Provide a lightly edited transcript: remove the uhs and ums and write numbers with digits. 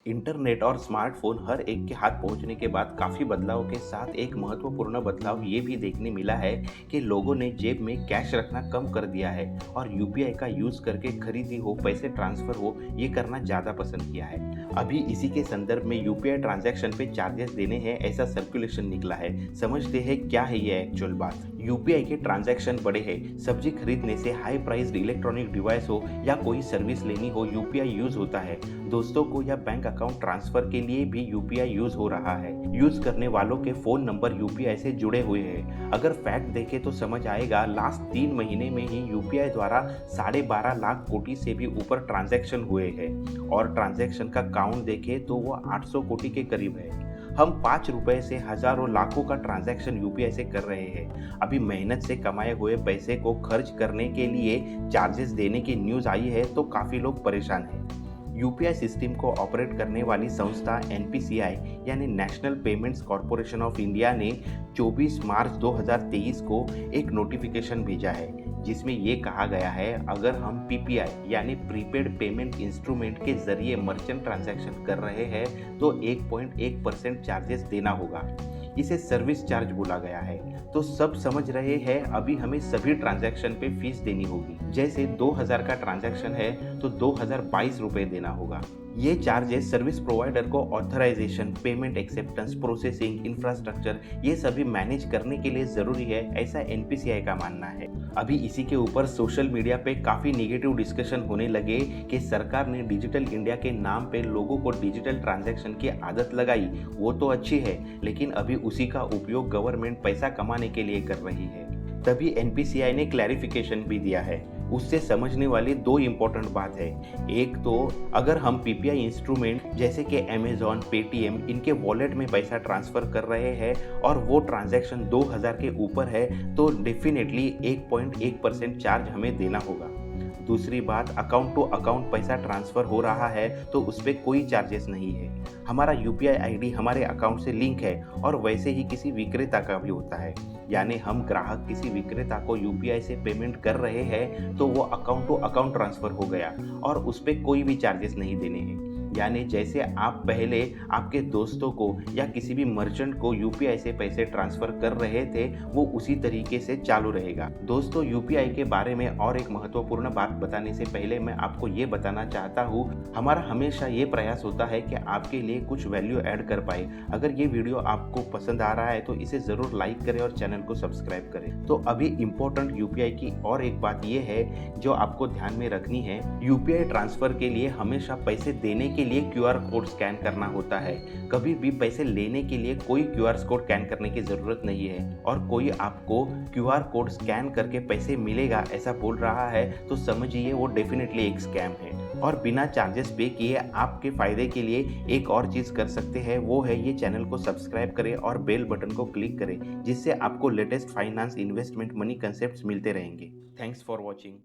Internet और smartphone हर एक के हाथ पहुंचने के बाद काफ़ी बदलाव के साथ एक महत्वपूर्ण बदलाव ये भी देखने मिला है कि लोगों ने जेब में कैश रखना कम कर दिया है और यूपीआई का यूज़ करके खरीदी हो, पैसे ट्रांसफ़र हो, ये करना ज़्यादा पसंद किया है। अभी इसी के संदर्भ में यूपीआई ट्रांजैक्शन पे चार्जेस देने हैं, ऐसा सर्कुलेशन निकला है। समझते हैं क्या है ये एक्चुअल बात। यूपीआई के ट्रांजैक्शन बड़े हैं। सब्जी खरीदने से हाई प्राइस्ड इलेक्ट्रॉनिक डिवाइस हो या कोई सर्विस लेनी हो, यूपीआई यूज़ होता है। दोस्तों को या बैंक अकाउंट ट्रांसफर के लिए भी यूपीआई यूज हो रहा है। यूज करने वालों के फोन नंबर यूपीआई से जुड़े हुए हैं। अगर फैक्ट देखें तो समझ आएगा, लास्ट 3 महीने में ही यूपीआई द्वारा 12.5 लाख कोटी से भी ऊपर ट्रांजैक्शन हुए हैं और ट्रांजैक्शन का काउंट देखें तो वो 800 कोटी के करीब है। हम 5 रुपए से हजारों लाखों का ट्रांजैक्शन यूपीआई से कर रहे हैं। अभी मेहनत से कमाए हुए पैसे को खर्च करने के लिए चार्जेस देने की न्यूज़ आई है तो काफ़ी लोग परेशान हैं। यूपीआई सिस्टम को ऑपरेट करने वाली संस्था एनपीसीआई यानी national payments corporation of India ने 24 मार्च 2023 को एक नोटिफिकेशन भेजा है जिसमें ये कहा गया है, अगर हम पीपीआई यानी प्रीपेड पेमेंट इंस्ट्रूमेंट के जरिए मर्चेंट ट्रांजैक्शन कर रहे हैं तो 1.1% चार्जेस देना होगा। इसे सर्विस चार्ज बोला गया है। तो सब समझ रहे हैं, अभी हमें सभी ट्रांजैक्शन पे फीस देनी होगी। जैसे 2000 का ट्रांजैक्शन है तो 2022 रुपए देना होगा। ये चार्जेस सर्विस प्रोवाइडर को authorisation, payment acceptance, processing, infrastructure ये सभी मैनेज करने के लिए जरूरी है, ऐसा एनपीसीआई का मानना है। अभी इसी के ऊपर सोशल मीडिया पे काफी निगेटिव डिस्कशन होने लगे कि सरकार ने डिजिटल इंडिया के नाम पे लोगों को डिजिटल ट्रांजैक्शन की आदत लगाई। वो तो अच्छी है, लेकिन अभी उसी का उपयोग गवर्नमेंट पैसा कमाने के लिए कर रही है। तभी एनपीसीआई ने क्लैरिफिकेशन भी दिया है। उससे समझने वाली 2 इम्पोर्टेंट बात है। एक तो अगर हम पीपीआई इंस्ट्रूमेंट जैसे कि अमेजॉन, पेटीएम इनके वॉलेट में पैसा ट्रांसफ़र कर रहे हैं और वो ट्रांजैक्शन 2000 के ऊपर है तो डेफिनेटली 1.1% चार्ज हमें देना होगा। दूसरी बात, अकाउंट टू अकाउंट पैसा ट्रांसफ़र हो रहा है तो उस पर कोई चार्जेस नहीं है। हमारा यूपीआई आईडी हमारे अकाउंट से लिंक है और वैसे ही किसी विक्रेता का भी होता है। यानी हम ग्राहक किसी विक्रेता को यूपीआई से पेमेंट कर रहे हैं तो वो अकाउंट टू अकाउंट ट्रांसफ़र हो गया और उस पर कोई भी चार्जेस नहीं देने हैं। यानी जैसे आप पहले आपके दोस्तों को या किसी भी मर्चेंट को यूपीआई से पैसे ट्रांसफ़र कर रहे थे वो उसी तरीके से चालू रहेगा। दोस्तों, यूपीआई के बारे में और एक महत्वपूर्ण बात बताने से पहले मैं आपको ये बताना चाहता हूँ, हमारा हमेशा ये प्रयास होता है कि आपके लिए कुछ वैल्यू ऐड कर पाए। अगर ये वीडियो आपको पसंद आ रहा है तो इसे ज़रूर लाइक करें और चैनल को सब्सक्राइब करें। तो अभी इम्पोर्टेंट यूपीआई की और एक बात ये है जो आपको ध्यान में रखनी है, यूपीआई ट्रांसफ़र के लिए हमेशा पैसे देने के लिए क्यूआर कोड स्कैन करना होता है। कभी भी पैसे लेने के लिए कोई क्यूआर कोड स्कैन करने की जरूरत नहीं है और कोई आपको क्यूआर कोड स्कैन करके पैसे मिलेगा ऐसा बोल रहा है तो समझिए वो डेफिनेटली एक स्कैम है। और बिना चार्जेस पे किए आपके फायदे के लिए एक और चीज़ कर सकते हैं, वो है ये चैनल को सब्सक्राइब करें और बेल बटन को क्लिक करें जिससे आपको latest finance, investment, money concepts मिलते रहेंगे। Thanks for watching.